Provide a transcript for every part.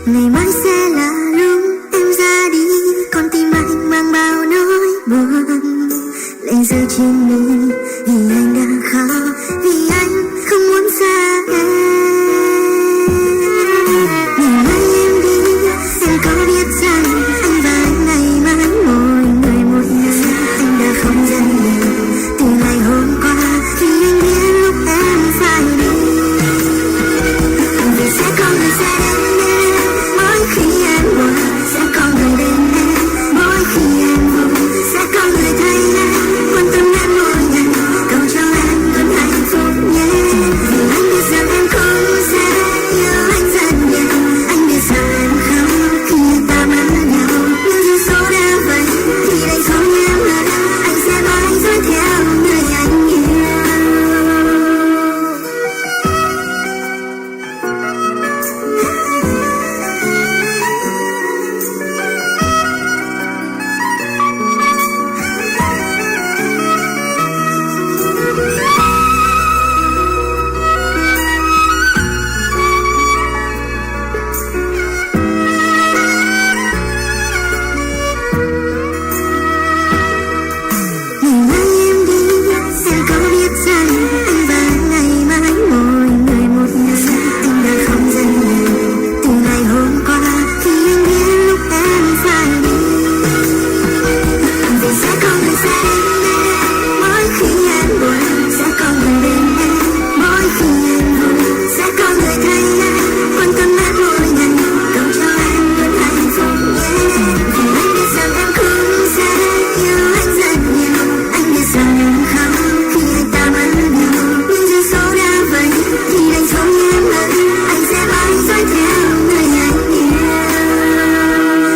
Ngày mai sẽ là lúc em ra đi, con tim anh mang bao nỗi buồn. Lệ rơi trên mi vì anh đã khóc, vì anh không muốn xa em. Ngày mai em đi, em có biết rằng anh và anh ngày mai mỗi người một nơi. Anh đã không dần nhiều từ ngày hôm qua, vì anh biết lúc em phải đi. Vì sẽ có người sẽ đến bên em mỗi khi em buồn, sẽ có người bên em mỗi khi em vui, sẽ có người thấy em quan tâm em mỗi ngày, cầu cho em luôn hạnh phúc nhé. Vì anh biết rằng em cũng sẽ yêu anh rất nhiều, anh biết rằng em không khi ta mất nhau. Nhưng dù số đã vậy thì đành không em ở đâu, anh sẽ mãi dõi theo người anh yêu. Ngày mai em đi, em có biết rằng anh và anh ngày mai mỗi người một nơi. Anh đã không dần nhiều từ ngày hôm qua, vì anh biết lúc em phải đi. Vì sẽ có người sẽ đến bên em mỗi khi em buồn, sẽ có người bên em mỗi khi em vui, sẽ có người thấy em quan tâm em mỗi ngày, cầu cho em luôn hạnh phúc nhé. Vì anh biết rằng em cũng sẽ yêu anh rất nhiều, anh biết rằng em không khi anh ta mất nhau. Nhưng dù số đã vậy thì đành sống em ở đây, anh sẽ mãi dõi theo người anh yêu.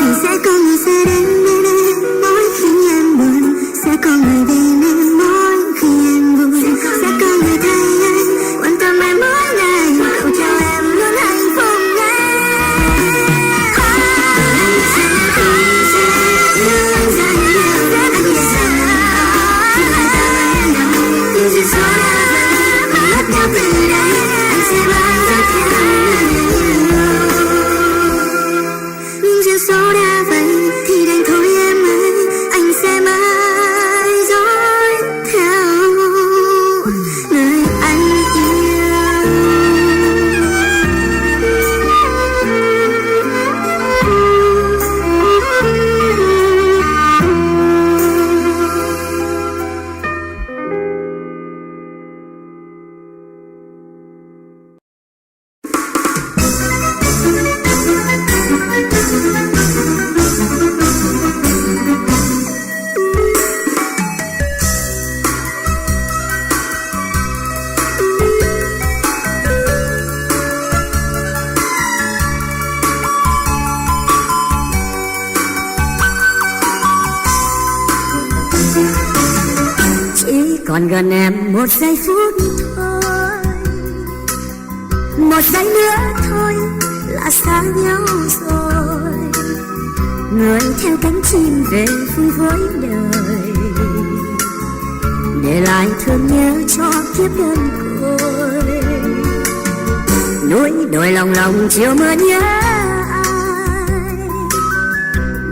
Vì sẽ có người sẽ đến bên em mỗi khi em buồn, sẽ có người bên em mỗi khi em vui, sẽ có người thấy em quan tâm em mỗi ngày, cầu cho em luôn hạnh phúc nhé. Anh sẽ không sẽ yêu anh rất nhiều, anh biết rằng khi anh ta mất nhau. Nhưng dù số đã vậy mà mất nhau từ đây, anh sẽ mãi dõi theo người yêu. Nhưng dù số đã vậy thì đành thôi em ơi, anh sẽ mãi dõi theo người anh yêu. Chỉ còn gần em một giây phút thôi, một giây nữa thôi là xa nhau rồi. Người theo cánh chim về vui với đời, để lại thương nhớ cho kiếp đơn côi. Núi đồi lòng lòng chiều mưa nhớ ai,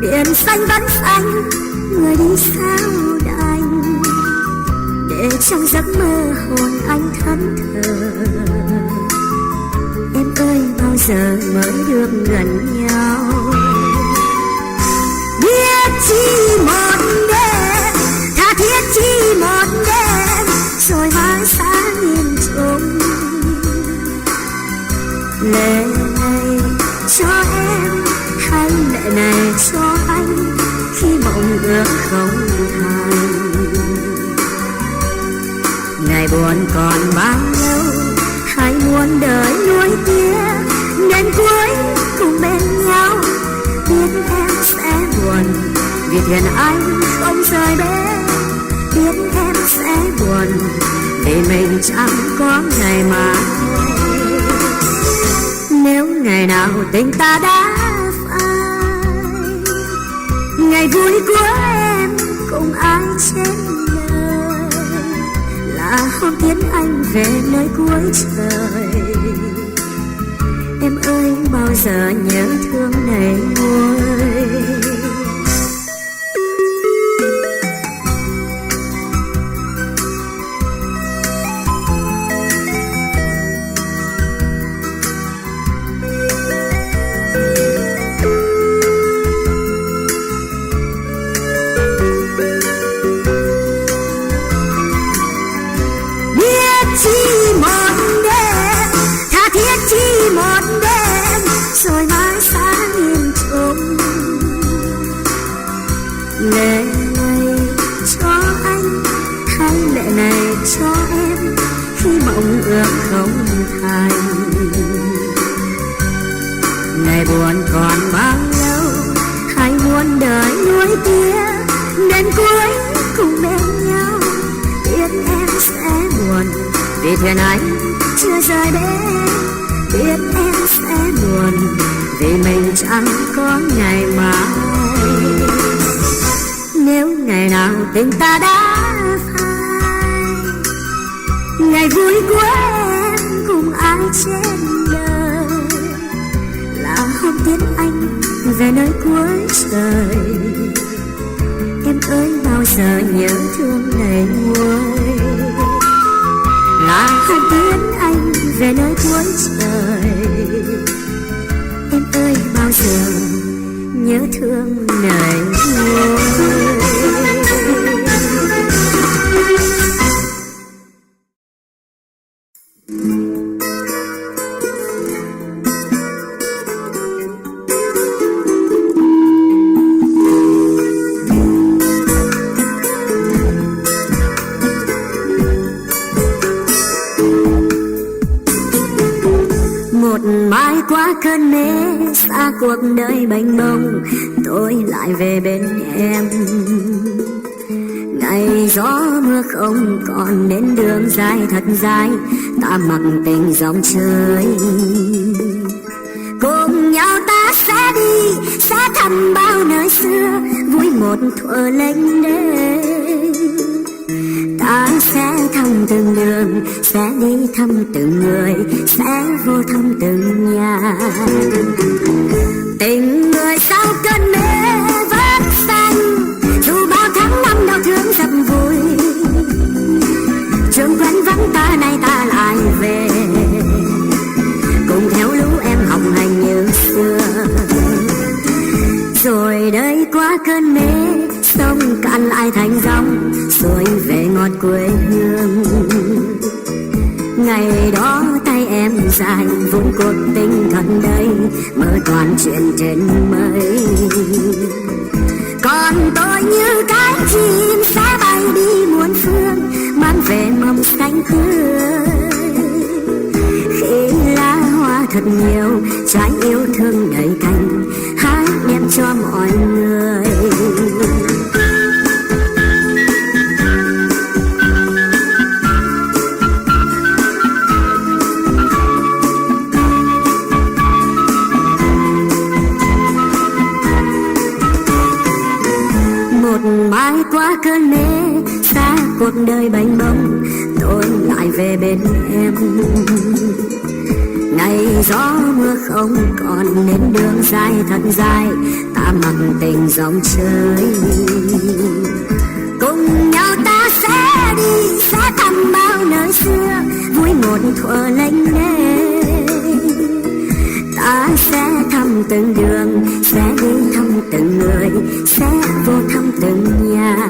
biển xanh vẫn xanh, người đi sao đành, để trong giấc mơ hồn anh thẫn thờ. Em ơi bao giờ mới được gần nhau, biết chi một đêm, tha thiết chi một đêm, rồi mãi xa nhìn chung. Lệ này cho em, hay lệ này cho anh, khi mộng ước không thành. Ngày buồn còn bao lâu, hay muốn đợi nuối tiếc, đến cuối cùng bên nhau. Biết em sẽ buồn vì thuyền anh không rời bến, biết em sẽ buồn vì mình chẳng có ngày mai. Nếu ngày nào tình ta đã phai, ngày vui của em cùng ai trên đời, là hôm tiến anh về nơi cuối trời. Em ơi bao giờ nhớ thương này nguôi. Rồi mãi sáng yên trống lệ này cho anh hay lệ này cho em khi mộng ước không thành. Ngày buồn còn bao lâu hay muôn đời nuối tiếc đến cuối cùng bên nhau. Biết em sẽ buồn vì thuyền anh chưa rời đến, biết em sẽ buồn vì mình chẳng có ngày mai. Nếu ngày nào tình ta đã phai, ngày vui của em cùng ai trên đời là hôm tiễn anh về nơi cuối trời. Em ơi bao giờ nhớ thương này nguôi, là hôm tiễn anh về nơi cuối trời. Em ơi bao giờ nhớ thương này nguôi. Một mai qua cơn mê xa cuộc đời bềnh bông, tôi lại về bên em. Ngày gió mưa không còn đến đường dài thật dài, ta mặc tình dòng chơi. Cùng nhau ta sẽ đi, sẽ thăm bao nơi xưa, vui một thuở lênh đênh. Ta sẽ thăm từng đường, sẽ đi thăm từng người, sẽ vô thăm từng nhà. Tình người sau cơn mê vẫn xanh, dù bao tháng năm đau thương dập vùi. Trường quen vắng ta nay ta lại về, cùng theo lũ em học hành như xưa. Rồi đây qua cơn mê, sông cạn lại thành dòng, xuôi về ngọt quê hương. Ngày đó tay em dài vun cuộc tình gần đây, mơ toàn chuyện trên mây. Còn tôi như cái chim sẽ bay đi muôn phương, mang về mầm xanh tươi. Khi lá hoa thật nhiều, trái yêu thương đầy cành, hãy đem cho mọi người. Một mai qua cơn mê xa cuộc đời bềnh bông, tôi lại về bên em. Ngày gió mưa không còn đến đường dài thật dài, ta mặc tình dòng chơi. Cùng nhau ta sẽ đi, sẽ thăm bao nơi xưa, vui một thuở lênh đênh. Ta sẽ thăm từng đường, sẽ đi thăm từng người, sẽ vô thăm từng nhà.